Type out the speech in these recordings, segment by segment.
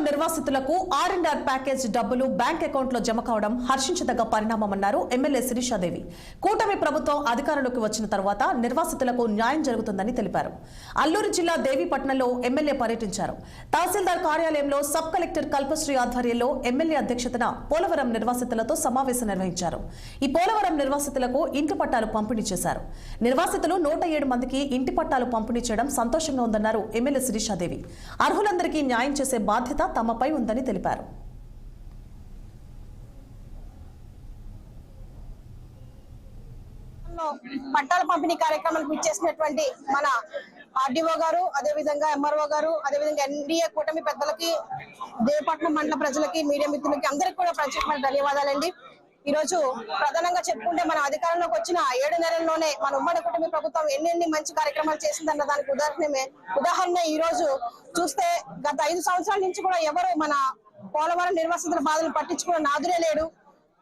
పోలవరం నిర్వాసితులకు ఆర్&ఆర్ ప్యాకేజ్ డబ్బులు bank account లో జమ కావడం హర్షించదగ్గ పరిణామమన్నారు ఎమ్మెల్యే శిరీషాదేవి. కూటమి ప్రభుత్వం అధికారంలోకి వచ్చిన తర్వాత నిర్వాసితులకు న్యాయం జరుగుతుందని తెలిపారు. అల్లూరు జిల్లా దేవీపట్నంలో ఎమ్మెల్యే పర్యటించారు. తహసీల్దార్ కార్యాలయంలో సబ్ కలెక్టర్ కల్పశ్రీ ఆధ్వర్యంలో ఎమ్మెల్యే అధ్యక్షతన పోలవరం నిర్వాసితులతో సమావేశం నిర్వహించారు. ఈ పోలవరం నిర్వాసితులకు ఇంటి పట్టాలు పంపిణీ చేశారు. నిర్వాసితులు 107 మందికి ఇంటి పట్టాలు పంపిణీ చేయడం సంతోషంగా ఉందన్నారు ఎమ్మెల్యే శిరీషాదేవి. అర్హులందరికీ న్యాయం చేసే బాధ్యత తమపై ఉందని తెలిపారు. పట్టాల పంపిణీ కార్యక్రమానికి ఇచ్చేసినటువంటి మన ఆర్డీఓ గారు, అదేవిధంగా ఎంఆర్ఓ గారు, అదేవిధంగా ఎన్డీఏ కూటమి పెద్దలకి, దేవపట్నం మండల ప్రజలకి, మీడియా మిత్రులకి అందరికీ కూడా ప్రత్యేకమైన ధన్యవాదాలండి. ఈ రోజు ప్రధానంగా చెప్పుకుంటే మన అధికారంలోకి వచ్చిన 7 నెలల్లోనే మన ఉమ్మడి కుటుంబ ప్రభుత్వం ఎన్ని మంచి కార్యక్రమాలు చేసిందన్న దానికి ఉదాహరణ ఈ రోజు చూస్తే గత 5 సంవత్సరాల నుంచి కూడా ఎవరు మన పోలవరం నిర్వాసితుల బాధలు పట్టించుకున్న నాదురే లేడు.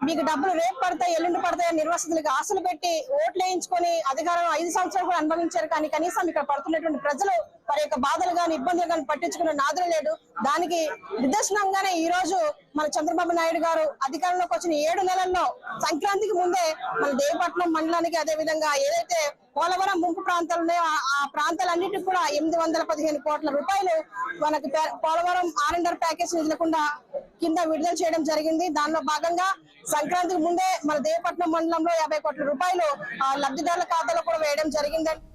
మీకు డబ్బులు రేపు పడతాయి, ఎల్లుండి పడతాయి నిర్వాసితులకి ఆశలు పెట్టి ఓట్లు వేయించుకొని అధికారం 5 సంవత్సరాలు కూడా అనుభవించారు. కానీ కనీసం ఇక్కడ పడుతున్నటువంటి ప్రజలు వారి యొక్క బాధలు కానీ ఇబ్బందులు కానీ పట్టించుకున్న నాదురే లేడు. దానికి నిదర్శనంగానే ఈ రోజు మన చంద్రబాబు నాయుడు గారు అధికారంలోకి వచ్చిన 7 నెలల్లో సంక్రాంతికి ముందే మన దేవపట్నం మండలానికి, అదే విధంగా ఏదైతే పోలవరం ముంపు ప్రాంతాలు ఉన్నాయో ఆ ప్రాంతాలన్నిటికీ కూడా 815 కోట్ల రూపాయలు మనకి పోలవరం ఆర్&ఆర్ ప్యాకేజ్ నిధులకుండా కింద విడుదల చేయడం జరిగింది. దానిలో భాగంగా సంక్రాంతికి ముందే మన దేవపట్నం మండలంలో 50 కోట్ల రూపాయలు లబ్ధిదారుల ఖాతాలో కూడా వేయడం జరిగిందండి.